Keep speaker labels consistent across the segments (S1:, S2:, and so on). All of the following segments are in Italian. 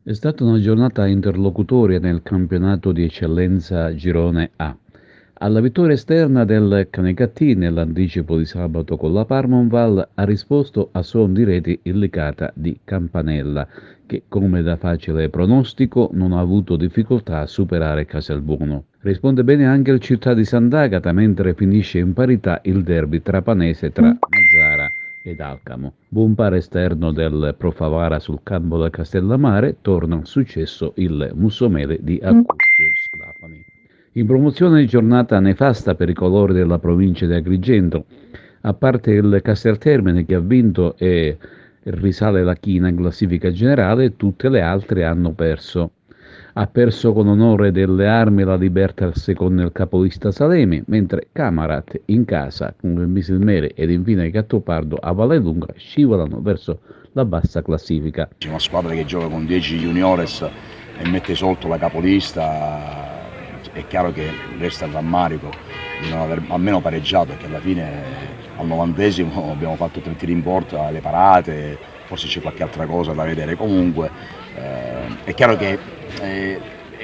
S1: È stata una giornata interlocutoria nel campionato di eccellenza Girone A. Alla vittoria esterna del Canicattì nell'anticipo di sabato con la Parmonval ha risposto a suon di reti il Licata di Campanella, che come da facile pronostico non ha avuto difficoltà a superare Casalbuono. Risponde bene anche il Città di Sant'Agata, mentre finisce in parità il derby trapanese tra Mazzara ed Alcamo. Buon paro esterno del Pro Favara sul campo da Castellammare, torna al successo il Mussomele di Accurcio Sclafani. In promozione giornata nefasta per i colori della provincia di Agrigento, a parte il Casteltermine che ha vinto e risale la china in classifica generale, tutte le altre hanno perso. Ha perso con onore delle armi la Libertas con il capolista Salemi, mentre Camarat in casa con il Misilmere ed infine Gattopardo a Vallelunga scivolano verso la bassa classifica.
S2: C'è una squadra che gioca con 10 juniores e mette sotto la capolista, è chiaro che resta il rammarico di non aver almeno pareggiato, perché alla fine al 90° abbiamo fatto 3 tiri in porta, le parate, forse c'è qualche altra cosa da vedere. Comunque è chiaro che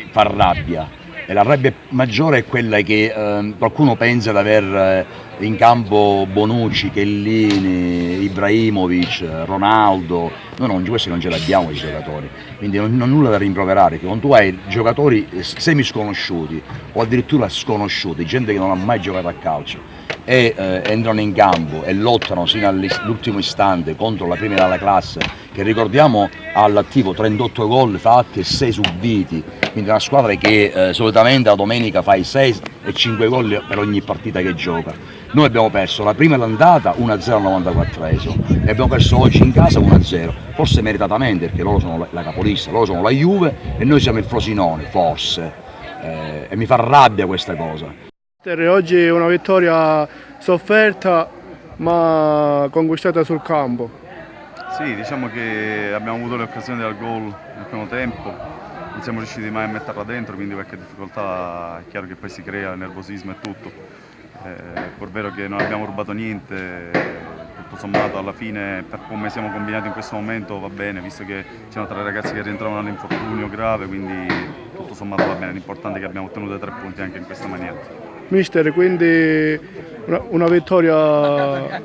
S2: fa rabbia, e la rabbia maggiore è quella che qualcuno pensa di aver in campo Bonucci, Chiellini, Ibrahimovic, Ronaldo. Noi questi non ce li abbiamo i giocatori, quindi non ho nulla da rimproverare. Che quando tu hai giocatori semi sconosciuti o addirittura sconosciuti, gente che non ha mai giocato a calcio, e entrano in campo e lottano sino all'ultimo istante contro la prima della classe, che ricordiamo ha all'attivo 38 gol fatti e 6 subiti, quindi è una squadra che solitamente la domenica fa i 6 e 5 gol per ogni partita che gioca. Noi abbiamo perso la prima dell'andata 1-0 al 94esimo e abbiamo perso oggi in casa 1-0, forse meritatamente, perché loro sono la capolista, loro sono la Juve e noi siamo il Frosinone, forse, e mi fa rabbia questa cosa.
S3: Oggi è una vittoria sofferta ma conquistata sul campo.
S4: Sì, diciamo che abbiamo avuto le occasioni del gol nel primo tempo, non siamo riusciti mai a metterla dentro, quindi qualche difficoltà è chiaro che poi si crea, il nervosismo e tutto. È pur vero che non abbiamo rubato niente, tutto sommato alla fine per come siamo combinati in questo momento va bene, visto che c'erano 3 ragazzi che rientravano dall'infortunio grave, quindi tutto sommato va bene, l'importante è che abbiamo ottenuto 3 punti anche in questa maniera.
S3: Mister, quindi una vittoria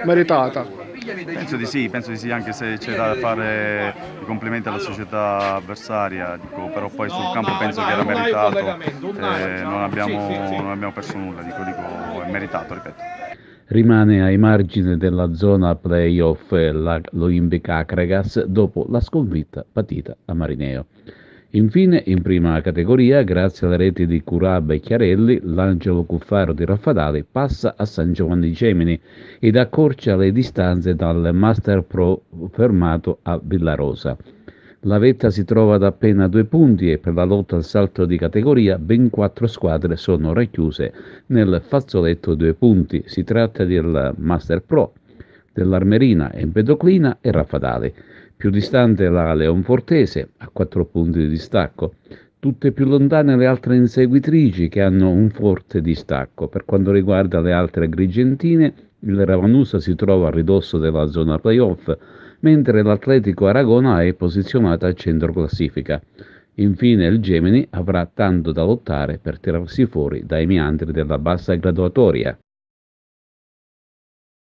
S3: meritata.
S4: Penso di sì, anche se c'è da fare i complimenti alla società avversaria, dico, però poi sul campo penso che era meritato, non abbiamo perso nulla, dico, è meritato, ripeto.
S1: Rimane ai margini della zona play-off l'Olimpic Acregas dopo la sconfitta patita a Marineo. Infine, in prima categoria, grazie alle reti di Curab e Chiarelli, l'Angelo Cuffaro di Raffadali passa a San Giovanni Gemini ed accorcia le distanze dal Master Pro fermato a Villarosa. La vetta si trova ad appena 2 punti e per la lotta al salto di categoria ben 4 squadre sono racchiuse nel fazzoletto 2 punti. Si tratta del Master Pro, dell'Armerina, Empedoclina e Raffadali. Più distante la Leonfortese, a 4 punti di distacco. Tutte più lontane le altre inseguitrici che hanno un forte distacco. Per quanto riguarda le altre agrigentine, il Ravanusa si trova a ridosso della zona playoff, mentre l'Atletico Aragona è posizionato al centro classifica. Infine il Gemini avrà tanto da lottare per tirarsi fuori dai meandri della bassa graduatoria.